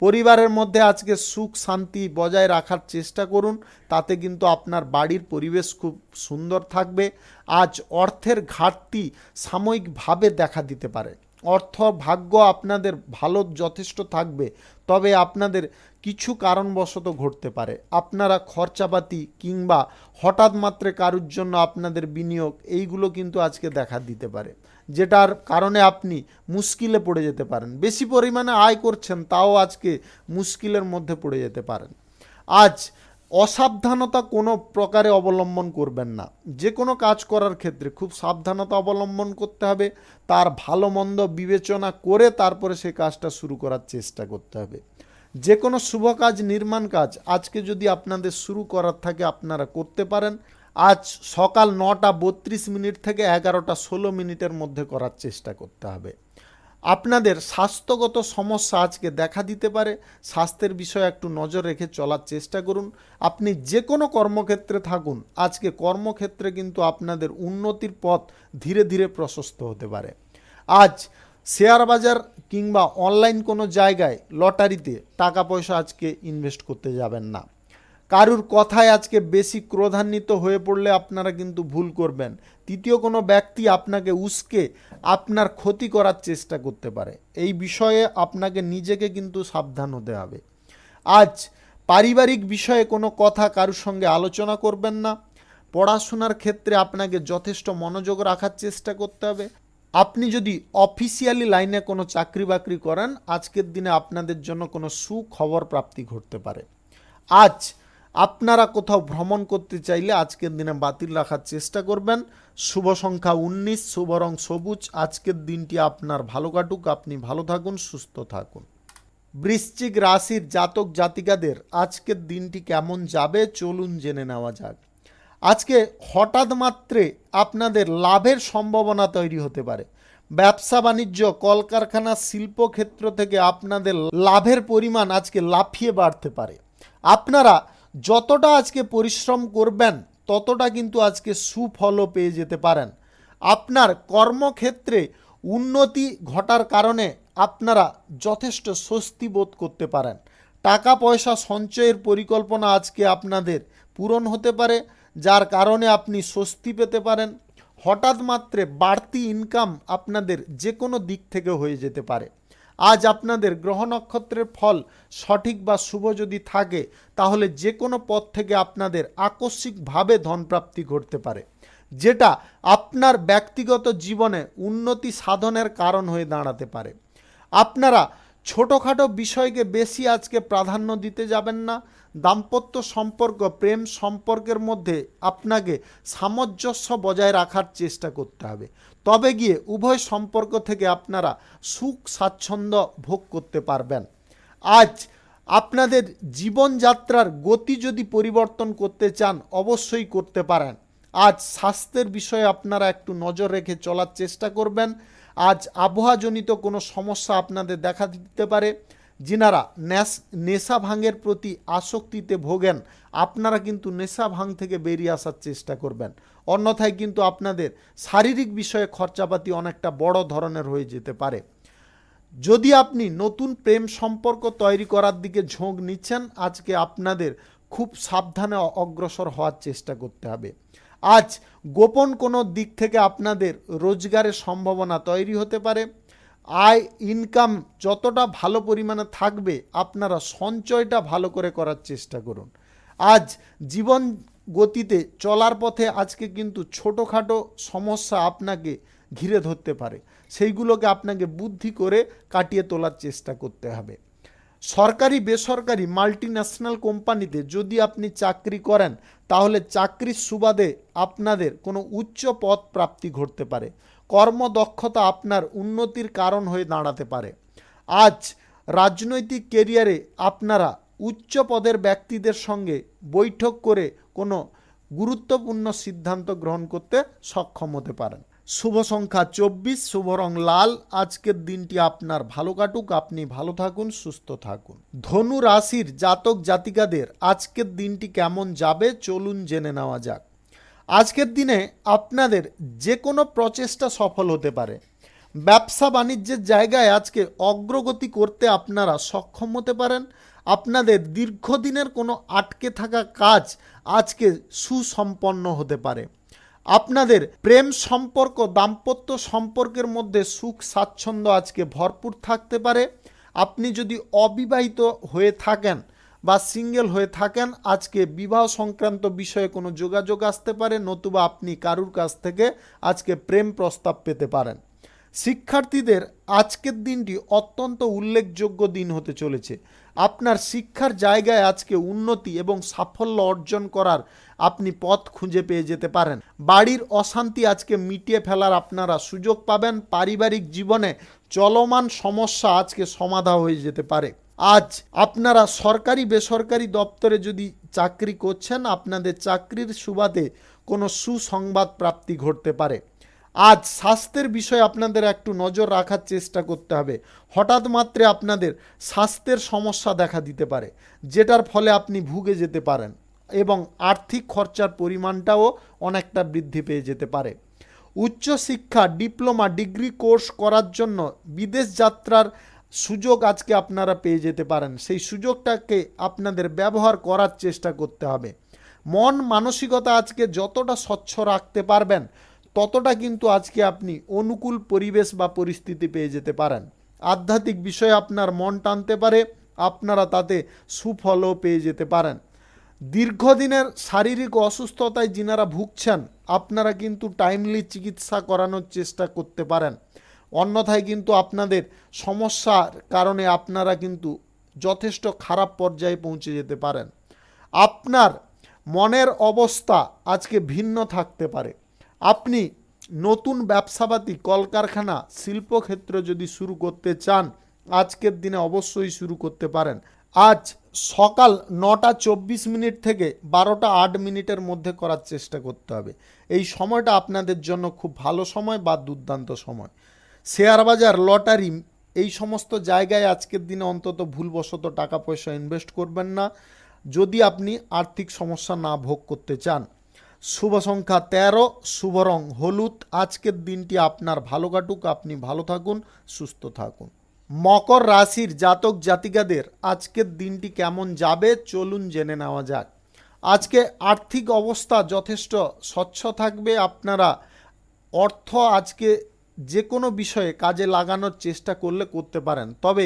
পরিবারের মধ্যে আজকে সুখ শান্তি বজায় রাখার চেষ্টা করুন, তাতে কিন্তু আপনার বাড়ির পরিবেশ খুব সুন্দর থাকবে। আজ অর্থের ঘাটতি সাময়িকভাবে দেখা দিতে পারে। অর্থ ভাগ্য আপনাদের ভালো যথেষ্ট থাকবে, তবে আপনাদের কিছু কারণবশত ঘটতে পারে। আপনারা খরচাপাতি কিংবা হঠাৎ মাত্রে কারুর জন্য আপনাদের বিনিয়োগ এইগুলো কিন্তু আজকে দেখা দিতে পারে, যেটার কারণে আপনি মুশকিলে পড়ে যেতে পারেন। বেশি পরিমাণে আয় করছেন তাও আজকে মুশকিলের মধ্যে পড়ে যেতে পারেন। আজ অসাবধানতা কোনো প্রকারে অবলম্বন করবেন না। যে কোনো কাজ করার ক্ষেত্রে খুব সাবধানতা অবলম্বন করতে হবে, তার ভালো মন্দ বিবেচনা করে তারপরে সেই কাজটা শুরু করার চেষ্টা করতে হবে। যে কোনো শুভ কাজ, নির্মাণ কাজ আজকে যদি আপনাদের শুরু করার থাকে আপনারা করতে পারেন। আজ সকাল 9:32 থেকে 11:16 মধ্যে করার চেষ্টা করতে হবে। আপনাদের স্বাস্থ্যগত সমস্যা আজকে দেখা দিতে পারে, স্বাস্থ্যের বিষয়ে একটু নজর রেখে চলার চেষ্টা করুন। আপনি যে কোনো কর্মক্ষেত্রে থাকুন, আজকে কর্মক্ষেত্রে কিন্তু আপনাদের উন্নতির পথ ধীরে ধীরে প্রশস্ত হতে পারে। আজ শেয়ার বাজার কিংবা অনলাইন কোনো জায়গায় লটারিতে টাকা পয়সা আজকে ইনভেস্ট করতে যাবেন না। কারুর কথায় আজকে বেশি ক্রোধান্বিত হয়ে পড়লে আপনারা কিন্তু ভুল করবেন। তৃতীয় কোনো ব্যক্তি আপনাকে উস্কে আপনার ক্ষতি করার চেষ্টা করতে পারে, এই বিষয়ে আপনাকে নিজেকে কিন্তু সাবধান হতে হবে। আজ পারিবারিক বিষয়ে কোনো কথা কারুর সঙ্গে আলোচনা করবেন না। পড়াশোনার ক্ষেত্রে আপনাকে যথেষ্ট মনোযোগ রাখার চেষ্টা করতে হবে। আপনি যদি অফিসিয়ালি লাইনে কোনো চাকরি বাকরি করেন, আজকের দিনে আপনাদের জন্য কোনো সুখবর প্রাপ্তি ঘটতে পারে। আজ আপনারা কোথাও ভ্রমণ করতে চাইলে আজকের দিনে বাতিল রাখার চেষ্টা করবেন। শুভ সংখ্যা 19, শুভ রং সবুজ। আজকের দিনটি আপনার ভালো কাটুক, আপনি ভালো থাকুন, সুস্থ থাকুন। বৃশ্চিক রাশির জাতক জাতিকাদের আজকের দিনটি কেমন যাবে চলুন জেনে নেওয়া যাক। আজকে হঠাৎ মাত্রে আপনাদের লাভের সম্ভাবনা তৈরি হতে পারে। ব্যবসা বাণিজ্য, কলকারখানা, শিল্পক্ষেত্র থেকে আপনাদের লাভের পরিমাণ আজকে লাফিয়ে বাড়তে পারে। আপনারা যতটা আজকে পরিশ্রম করবেন ততটা কিন্তু আজকে সুফলও পেয়ে যেতে পারেন। আপনার কর্মক্ষেত্রে উন্নতি ঘটার কারণে আপনারা যথেষ্ট স্বস্তি বোধ করতে পারেন। টাকা পয়সা সঞ্চয়ের পরিকল্পনা আজকে আপনাদের পূরণ হতে পারে, যার কারণে আপনি স্বস্তি পেতে পারেন। হঠাৎ মাত্রে বাড়তি ইনকাম আপনাদের যে কোনো দিক থেকে হয়ে যেতে পারে। আজ আপনাদের গ্রহ নক্ষত্রের ফল সঠিক বা শুভ যদি থাকে তাহলে যে কোনো পথ থেকে আপনাদের আকস্মিকভাবে ধনপ্রাপ্তি ঘটতে পারে, যেটা আপনার ব্যক্তিগত জীবনে উন্নতি সাধনের কারণ হয়ে দাঁড়াতে পারে। আপনারা ছোটোখাটো বিষয়কে বেশি আজকে প্রাধান্য দিতে যাবেন না। দাম্পত্য সম্পর্ক, প্রেম সম্পর্কের মধ্যে আপনাকে সামঞ্জস্য বজায় রাখার চেষ্টা করতে হবে, তবে গিয়ে উভয় সম্পর্ক থেকে আপনারা সুখ স্বাচ্ছন্দ্য ভোগ করতে পারবেন। আজ আপনাদের জীবনযাত্রার গতি যদি পরিবর্তন করতে চান অবশ্যই করতে পারেন। আজ স্বাস্থ্যের বিষয়ে আপনারা একটু নজর রেখে চলার চেষ্টা করবেন। আজ আবহাওয়াজনিত কোনো সমস্যা আপনাদের দেখা দিতে পারে। যিনারা নেশা ভাঙের প্রতি আসক্তিতে ভোগেন আপনারা কিন্তু নেশা ভাঙ থেকে বেরিয়ে আসার চেষ্টা করবেন, অন্যথায় কিন্তু আপনাদের শারীরিক বিষয়ে খরচাপাতি অনেকটা বড় ধরনের হয়ে যেতে পারে। যদি আপনি নতুন প্রেম সম্পর্ক তৈরি করার দিকে ঝোঁক নিচ্ছেন, আজকে আপনাদের খুব সাবধানে অগ্রসর হওয়ার চেষ্টা করতে হবে। আজ গোপন কোনো দিক থেকে আপনাদের রোজগারের সম্ভাবনা তৈরি হতে পারে। আয় ইনকাম যতটা ভালো পরিমাণে থাকবে আপনারা সঞ্চয়টা ভালো করে করার চেষ্টা করুন। আজ জীবন গতিতে চলার পথে আজকে কিন্তু ছোটোখাটো সমস্যা আপনাকে ঘিরে ধরতে পারে, সেইগুলোকে আপনাকে বুদ্ধি করে কাটিয়ে তোলার চেষ্টা করতে হবে। সরকারি বেসরকারি মাল্টিন্যাশনাল কোম্পানিতে যদি আপনি চাকরি করেন তাহলে চাকরির সুবাদে আপনাদের কোনো উচ্চ পদ প্রাপ্তি ঘটতে পারে। কর্মদক্ষতা আপনার উন্নতির কারণ হয়ে দাঁড়াতে পারে। আজ রাজনৈতিক কেরিয়ারে আপনারা উচ্চ পদের ব্যক্তিদের সঙ্গে বৈঠক করে কোনো গুরুত্বপূর্ণ সিদ্ধান্ত গ্রহণ করতে সক্ষম হতে পারেন। শুভ সংখ্যা 24, শুভ রং লাল। আজকের দিনটি আপনার ভালো কাটুক, আপনি ভালো থাকুন, সুস্থ থাকুন। ধনু রাশির জাতক জাতিকাদের আজকের দিনটি কেমন যাবে চলুন জেনে নেওয়া যাক। আজকের দিনে আপনাদের যে কোনো প্রচেষ্টা সফল হতে পারে। ব্যবসা বাণিজ্যের জায়গায় আজকে অগ্রগতি করতে আপনারা সক্ষম হতে পারেন। আপনাদের দীর্ঘদিনের কোনো আটকে থাকা কাজ আজকে সুসম্পন্ন হতে পারে। আপনাদের প্রেম সম্পর্ক, দাম্পত্য সম্পর্কের মধ্যে সুখ স্বাচ্ছন্দ্য আজকে ভরপুর থাকতে পারে। আপনি যদি অবিবাহিত হয়ে থাকেন বা সিঙ্গেল হয়ে থাকেন, আজকে বিবাহ সংক্রান্ত বিষয়ে কোনো যোগাযোগ আসতে পারে, নতুবা আপনি কারুর কাছ থেকে আজকে প্রেম প্রস্তাব পেতে পারেন। শিক্ষার্থীদের আজকের দিনটি অত্যন্ত উল্লেখযোগ্য দিন হতে চলেছে। আপনার শিক্ষার জায়গায় আজকে উন্নতি এবং সাফল্য অর্জন করার আপনি পথ খুঁজে পেয়ে যেতে পারেন। বাড়ির অশান্তি আজকে মিটিয়ে ফেলার আপনারা সুযোগ পাবেন। পারিবারিক জীবনে চলমান সমস্যা আজকে সমাধা হয়ে যেতে পারে। আজ আপনারা সরকারি বেসরকারি দপ্তরে যদি চাকরি করছেন, আপনাদের চাকরির সুবাদে কোনো সুসংবাদ প্রাপ্তি ঘটতে পারে। আজ স্বাস্থ্যের বিষয়ে আপনাদের একটু নজর রাখার চেষ্টা করতে হবে। হঠাৎ মাত্রে আপনাদের স্বাস্থ্যের সমস্যা দেখা দিতে পারে, যেটার ফলে আপনি ভুগে যেতে পারেন এবং আর্থিক খরচার পরিমাণটাও অনেকটা বৃদ্ধি পেয়ে যেতে পারে। উচ্চশিক্ষা, ডিপ্লোমা, ডিগ্রি কোর্স করার জন্য বিদেশ যাত্রার সুযোগ আজকে আপনারা পেয়ে যেতে পারেন। সেই সুযোগটাকে আপনাদের ব্যবহার করার চেষ্টা করতে হবে। মন মানসিকতা আজকে যতটা স্বচ্ছ রাখতে পারবেন, ততটা কিন্তু আজকে আপনি অনুকূল পরিবেশ বা পরিস্থিতি পেয়ে যেতে পারেন। আধ্যাত্মিক বিষয়ে আপনার মন টানতে পারে, আপনারা তাতে সুফলও পেয়ে যেতে পারেন। দীর্ঘদিনের শারীরিক অসুস্থতায় যিনারা ভুগছেন, আপনারা কিন্তু টাইমলি চিকিৎসা করানোর চেষ্টা করতে পারেন। অন্যথায় কিন্তু আপনাদের সমস্যার কারণে আপনারা কিন্তু যথেষ্ট খারাপ পর্যায়ে পৌঁছে যেতে পারেন। আপনার মনের অবস্থা আজকে ভিন্ন থাকতে পারে। আপনি নতুন ব্যবসাপাতি, কলকারখানা, শিল্পক্ষেত্র যদি শুরু করতে চান, আজকের দিনে অবশ্যই শুরু করতে পারেন। আজ সকাল 9:24 থেকে 12:08 মধ্যে করার চেষ্টা করতে হবে। এই সময়টা আপনাদের জন্য খুব ভালো সময় বা দুর্দান্ত সময়। শেয়ার বাজার, লটারি, এই সমস্ত জায়গায় আজকের দিনে অন্তত ভুলবশত টাকা পয়সা ইনভেস্ট করবেন না, যদি আপনি আর্থিক সমস্যা না ভোগ করতে চান। শুভ সংখ্যা 13, শুভ রং হলুদ। আজকের দিনটি আপনার ভালো কাটুক, আপনি ভালো থাকুন, সুস্থ থাকুন। মকর রাশির জাতক জাতিকাদের আজকের দিনটি কেমন যাবে চলুন জেনে নেওয়া যাক। আজকে আর্থিক অবস্থা যথেষ্ট স্বচ্ছ থাকবে। আপনারা অর্থ আজকে যে কোনো বিষয়ে কাজে লাগানোর চেষ্টা করলে করতে পারেন, তবে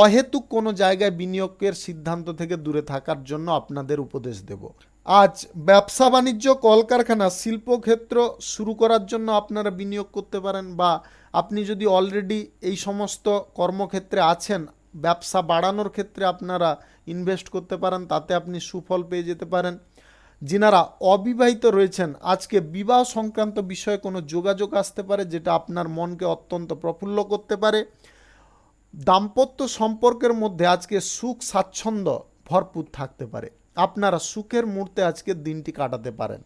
অহেতুক কোনো জায়গায় বিনিয়োগের সিদ্ধান্ত থেকে দূরে থাকার জন্য আপনাদের উপদেশ দেব। আজ ব্যবসা বাণিজ্য, কলকারখানা, শিল্পক্ষেত্র শুরু করার জন্য আপনারা বিনিয়োগ করতে পারেন, বা আপনি যদি অলরেডি এই সমস্ত কর্মক্ষেত্রে আছেন, ব্যবসা বাড়ানোর ক্ষেত্রে আপনারা ইনভেস্ট করতে পারেন, তাতে আপনি সুফল পেয়ে যেতে পারেন। যিনারা অবিবাহিত রয়েছেন, আজকে বিবাহ সংক্রান্ত বিষয়ে কোনো যোগাযোগ আসতে পারে, যেটা আপনার মনকে অত্যন্ত প্রফুল্ল করতে পারে। দাম্পত্য সম্পর্কের মধ্যে আজকে সুখ স্বাচ্ছন্দ্য ভরপুর থাকতে পারে। আপনারা সুখের মুহূর্তে আজকের দিনটি কাটাতে পারেন।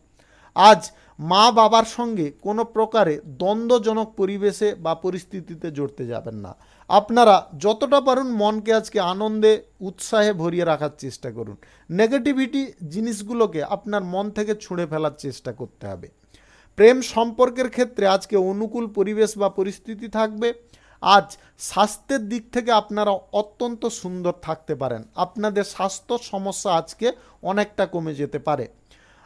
আজ মা বাবার সঙ্গে কোনো প্রকারে দ্বন্দ্বজনক পরিবেশে বা পরিস্থিতিতে জড়তে যাবেন না। আপনারা যতটা পারুন মনকে আজকে আনন্দে, উৎসাহে ভরিয়ে রাখার চেষ্টা করুন। নেগেটিভিটি জিনিসগুলোকে আপনার মন থেকে ছুঁড়ে ফেলার চেষ্টা করতে হবে। প্রেম সম্পর্কের ক্ষেত্রে আজকে অনুকূল পরিবেশ বা পরিস্থিতি থাকবে। আজ স্বাস্থ্যের দিক থেকে আপনারা অত্যন্ত সুন্দর থাকতে পারেন। আপনাদের স্বাস্থ্য সমস্যা আজকে অনেকটা কমে যেতে পারে।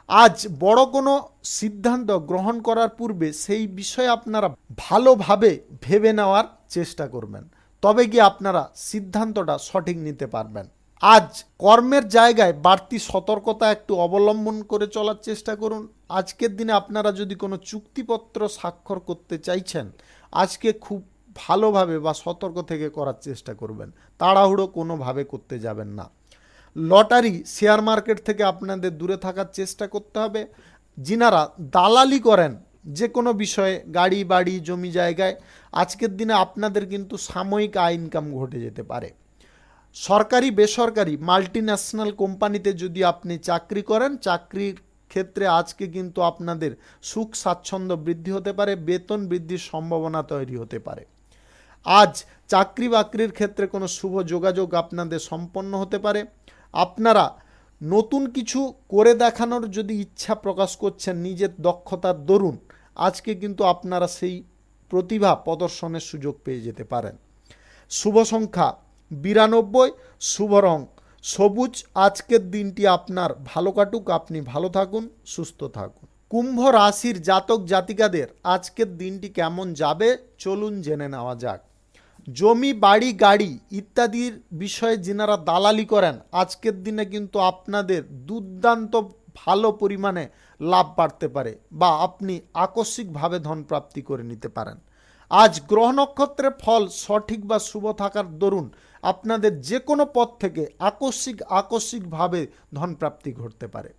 আজ বড় কোনো সিদ্ধান্ত গ্রহণ করার পূর্বে সেই বিষয়ে আপনারা ভালোভাবে ভেবে নেওয়ার চেষ্টা করবেন, তবে গিয়ে আপনারা সিদ্ধান্তটা সঠিক নিতে পারবেন। আজ কর্মের জায়গায় বাড়তি সতর্কতা একটু অবলম্বন করে চলার চেষ্টা করুন। আজকের দিনে আপনারা যদি কোনো চুক্তিপত্র স্বাক্ষর করতে চাইছেন, আজকে খুব ভালোভাবে বা সতর্ক থেকে করার চেষ্টা করবেন, তাড়াহুড়ো কোনোভাবে করতে যাবেন না। লটারি, শেয়ার মার্কেট থেকে আপনাদের দূরে থাকার চেষ্টা করতে হবে। যিনারা দালালি করেন যে কোনো বিষয়ে, গাড়ি বাড়ি জমি জায়গায়, আজকের দিনে আপনাদের কিন্তু সাময়িক আয় ইনকাম ঘটে যেতে পারে। সরকারি বেসরকারি মাল্টিন্যাশনাল কোম্পানিতে যদি আপনি চাকরি করেন, চাকরির ক্ষেত্রে আজকে কিন্তু আপনাদের সুখ স্বাচ্ছন্দ্য বৃদ্ধি হতে পারে, বেতন বৃদ্ধির সম্ভাবনা তৈরি হতে পারে। আজ চাকরি বাকরির ক্ষেত্রে কোনো শুভ যোগাযোগ আপনাদের সম্পন্ন হতে পারে। আপনারা নতুন কিছু করে দেখানোর যদি ইচ্ছা প্রকাশ করছেন নিজের দক্ষতার দরুন, আজকে কিন্তু আপনারা সেই প্রতিভা প্রদর্শনের সুযোগ পেয়ে যেতে পারেন। শুভ সংখ্যা 92, শুভ রং সবুজ। আজকের দিনটি আপনার ভালো কাটুক, আপনি ভালো থাকুন, সুস্থ থাকুন। কুম্ভ রাশির জাতক জাতিকাদের আজকের দিনটি কেমন যাবে চলুন জেনে নেওয়া যাক। জমি বাড়ি গাড়ি ইত্যাদির বিষয়ে যিনারা দালালি করেন, আজকের দিনে কিন্তু আপনাদের দুর্দান্ত ভালো পরিমাণে লাভ বাড়তে পারে বা আপনি আকস্মিকভাবে ধন প্রাপ্তি করে নিতে পারেন। আজ গ্রহ নক্ষত্রের ফল সঠিক বা শুভ থাকার দরুন আপনাদের যে কোনো পথ থেকে আকস্মিকভাবে ধন প্রাপ্তি ঘটতে পারে।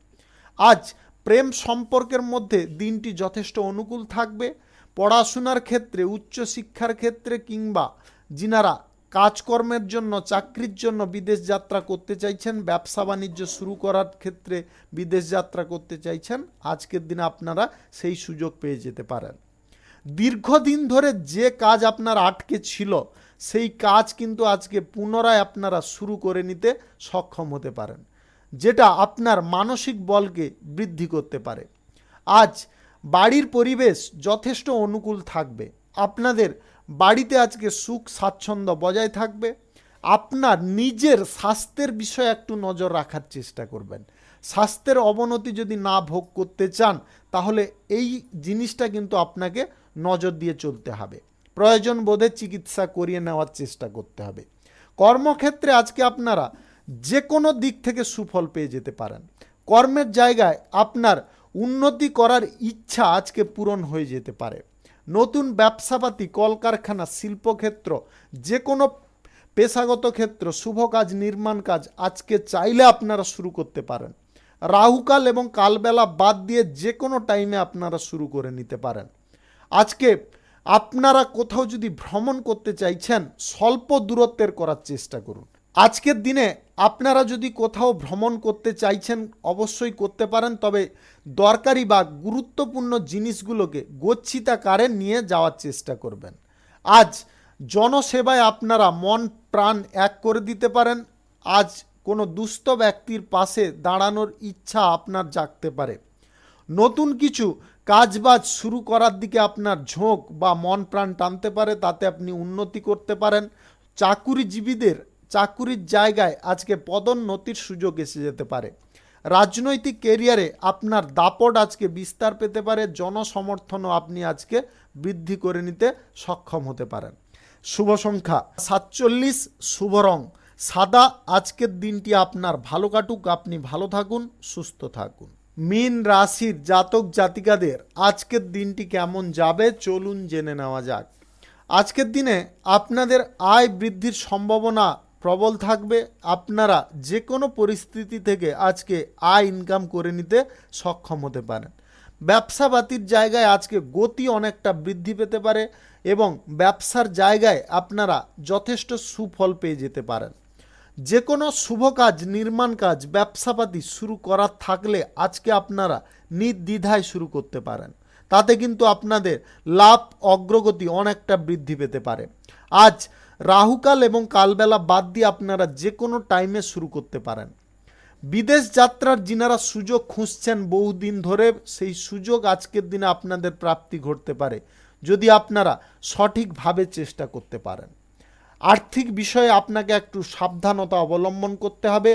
আজ প্রেম সম্পর্কের মধ্যে দিনটি যথেষ্ট অনুকূল থাকবে। পড়াশোনার ক্ষেত্রে, উচ্চশিক্ষার ক্ষেত্রে কিংবা যিনারা কাজকর্মের জন্য, চাকরির জন্য বিদেশ যাত্রা করতে চাইছেন, ব্যবসা বাণিজ্য শুরু করার ক্ষেত্রে বিদেশ যাত্রা করতে চাইছেন, আজকের দিনে আপনারা সেই সুযোগ পেয়ে যেতে পারেন। দীর্ঘদিন ধরে যে কাজ আপনার আটকে ছিল, সেই কাজ কিন্তু আজকে পুনরায় আপনারা শুরু করে নিতে সক্ষম হতে পারেন, যেটা আপনার মানসিক বলকে বৃদ্ধি করতে পারে। আজ বাড়ির পরিবেশ যথেষ্ট অনুকূল থাকবে। আপনাদের বাড়িতে আজকে সুখ স্বাচ্ছন্দ্য বজায় থাকবে। আপনার নিজের স্বাস্থ্যের বিষয়ে একটু নজর রাখার চেষ্টা করবেন। স্বাস্থ্যের অবনতি যদি না ভোগ করতে চান, তাহলে এই জিনিসটা কিন্তু আপনাকে নজর দিয়ে চলতে হবে। প্রয়োজন বোধে চিকিৎসা করিয়ে নেওয়ার চেষ্টা করতে হবে। কর্মক্ষেত্রে আজকে আপনারা যে কোনো দিক থেকে সুফল পেয়ে যেতে পারেন। কর্মের জায়গায় আপনার উন্নতি করার ইচ্ছা আজকে পূরণ হয়ে যেতে পারে। নতুন ব্যবসাপাতি, কলকারখানা, শিল্পক্ষেত্র, যে কোনো পেশাগত ক্ষেত্র, শুভ কাজ, নির্মাণ কাজ আজকে চাইলে আপনারা শুরু করতে পারেন। রাহুকাল এবং কালবেলা বাদ দিয়ে যে কোনো টাইমে আপনারা শুরু করে নিতে পারেন। আজকে আপনারা কোথাও যদি ভ্রমণ করতে চাইছেন, স্বল্প দূরত্বের করার চেষ্টা করুন। আজকের দিনে আপনারা যদি কোথাও ভ্রমণ করতে চাইছেন, অবশ্যই করতে পারেন, তবে দরকারি বা গুরুত্বপূর্ণ জিনিসগুলোকে গচ্ছিতাকারে নিয়ে যাওয়ার চেষ্টা করবেন। আজ জনসেবায় আপনারা মন প্রাণ এক করে দিতে পারেন। আজ কোনো দুস্থ ব্যক্তির পাশে দাঁড়ানোর ইচ্ছা আপনার জাগতে পারে। নতুন কিছু কাজবাজ শুরু করার দিকে আপনার ঝোঁক বা মন প্রাণ টানতে পারে, তাতে আপনি উন্নতি করতে পারেন। চাকুরিজীবীদের চাকুরির জায়গায় আজকে পদোন্নতির সুযোগ এসে যেতে পারে। রাজনৈতিক কেরিয়ারে আপনার দাপট আজকে বিস্তার পেতে পারে। জনসমর্থনও আপনি আজকে বৃদ্ধি করে নিতে সক্ষম হতে পারেন। শুভ সংখ্যা 47, শুভ রং সাদা। আজকের দিনটি আপনার ভালো কাটুক, আপনি ভালো থাকুন, সুস্থ থাকুন। মীন রাশির জাতক জাতিকাদের আজকের দিনটি কেমন যাবে চলুন জেনে নেওয়া যাক। আজকের দিনে আপনাদের আয় বৃদ্ধির সম্ভাবনা প্রবল থাকবে। আপনারা যে কোনো পরিস্থিতি থেকে আজকে আয় ইনকাম করে নিতে সক্ষম হতে পারেন। ব্যবসাপাতির জায়গায় আজকে গতি অনেকটা বৃদ্ধি পেতে পারে এবং ব্যবসার জায়গায় আপনারা যথেষ্ট সুফল পেয়ে যেতে পারেন। যে কোনো শুভ কাজ, নির্মাণ কাজ, ব্যবসাপাতি শুরু করার থাকলে আজকে আপনারা নির্দ্বিধায় শুরু করতে পারেন। তাতে কিন্তু আপনাদের লাভ, অগ্রগতি অনেকটা বৃদ্ধি পেতে পারে। আজ রাহুকাল এবং কালবেলা বাদ দিয়ে আপনারা যে কোনো টাইমে শুরু করতে পারেন। বিদেশ যাত্রার যিনারা সুযোগ খুঁজছেন বহুদিন ধরে, সেই সুযোগ আজকের দিনে আপনাদের প্রাপ্তি ঘটতে পারে যদি আপনারা সঠিকভাবে চেষ্টা করতে পারেন। আর্থিক বিষয়ে আপনাকে একটু সাবধানতা অবলম্বন করতে হবে।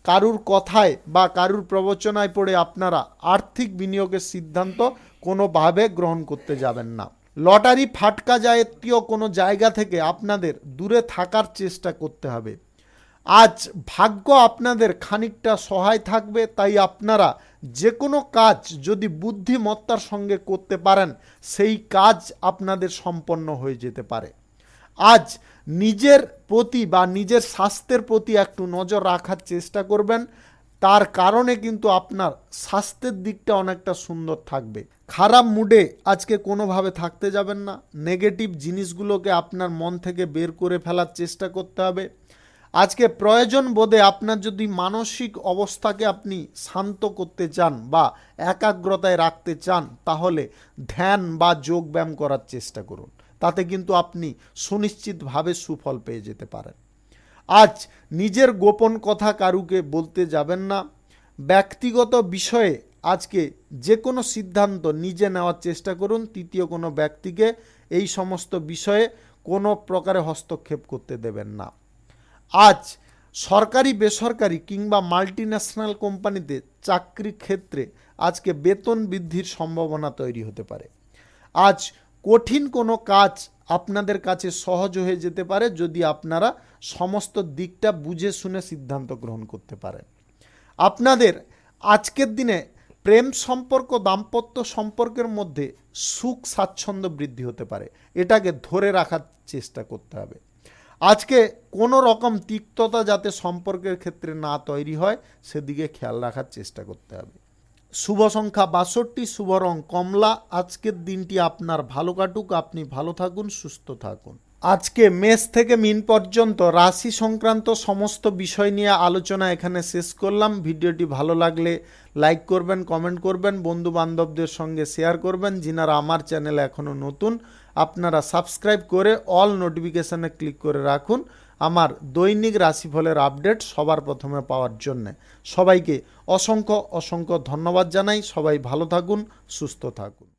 কারুর কথায় বা কারুর প্রবচনায় পড়ে আপনারা আর্থিক বিনিয়োগের সিদ্ধান্ত কোনোভাবে গ্রহণ করতে যাবেন না। লটারি, ফাটকা জাতীয় কোনো জায়গা থেকে আপনাদের দূরে থাকার চেষ্টা করতে হবে। আজ ভাগ্য আপনাদের খানিকটা সহায় থাকবে, তাই আপনারা যে কোনো কাজ যদি বুদ্ধিমত্তার সঙ্গে করতে পারেন, সেই কাজ আপনাদের সম্পন্ন হয়ে যেতে পারে। আজ নিজের প্রতি বা নিজের স্বাস্থ্যের প্রতি একটু নজর রাখার চেষ্টা করবেন। তার কারণে কিন্তু আপনার স্বাস্থ্যের দিকটা অনেকটা সুন্দর থাকবে। খারাপ মুডে আজকে কোনোভাবে থাকতে যাবেন না। নেগেটিভ জিনিসগুলোকে আপনার মন থেকে বের করে ফেলার চেষ্টা করতে হবে। আজকে প্রয়োজন বোধে আপনার যদি মানসিক অবস্থাকে আপনি শান্ত করতে চান বা একাগ্রতায় রাখতে চান, তাহলে ধ্যান বা যোগব্যায়াম করার চেষ্টা করুন। তাতে কিন্তু আপনি সুনিশ্চিতভাবে সুফল পেয়ে যেতে পারেন। আজ নিজের গোপন কথা কারুকে বলতে যাবেন না। ব্যক্তিগত বিষয়ে আজকে যে কোনো সিদ্ধান্ত নিজে নেওয়ার চেষ্টা করুন। তৃতীয় কোনো ব্যক্তিকে এই সমস্ত বিষয়ে কোনো প্রকারে হস্তক্ষেপ করতে দেবেন না। আজ সরকারি, বেসরকারি কিংবা মাল্টিন্যাশনাল কোম্পানিতে চাকরি ক্ষেত্রে আজকে বেতন বৃদ্ধির সম্ভাবনা তৈরি হতে পারে। আজ কঠিন কোনো কাজ আপনাদের কাছে সহজ হয়ে যেতে পারে যদি আপনারা সমস্ত দিকটা বুঝে শুনে সিদ্ধান্ত গ্রহণ করতে পারেন। আপনাদের আজকের দিনে প্রেম সম্পর্ক, দাম্পত্য সম্পর্কের মধ্যে সুখ স্বাচ্ছন্দ্য বৃদ্ধি হতে পারে, এটাকে ধরে রাখার চেষ্টা করতে হবে। আজকে কোনো রকম তিক্ততা যাতে সম্পর্কের ক্ষেত্রে না তৈরি হয় সেদিকে খেয়াল রাখার চেষ্টা করতে হবে। শুভ সংখ্যা 62, শুভ রং কমলা। আজকের দিনটি আপনার ভালো কাটুক, আপনি ভালো থাকুন, সুস্থ থাকুন। আজকে মেষ থেকে মিন পর্যন্ত রাশি সংক্রান্ত সমস্ত বিষয় নিয়ে আলোচনা এখানে শেষ করলাম। ভিডিওটি ভালো লাগলে লাইক করবেন, কমেন্ট করবেন, বন্ধু বান্ধবদের সঙ্গে শেয়ার করবেন। যিনারা আমার চ্যানেলে এখনও নতুন আপনারা সাবস্ক্রাইব করে অল নোটিফিকেশানে ক্লিক করে রাখুন আমার দৈনিক রাশিফলের আপডেট সবার প্রথমে পাওয়ার জন্য। সবাইকে অসংখ্য অসংখ্য ধন্যবাদ জানাই। সবাই ভালো থাকুন, সুস্থ থাকুন।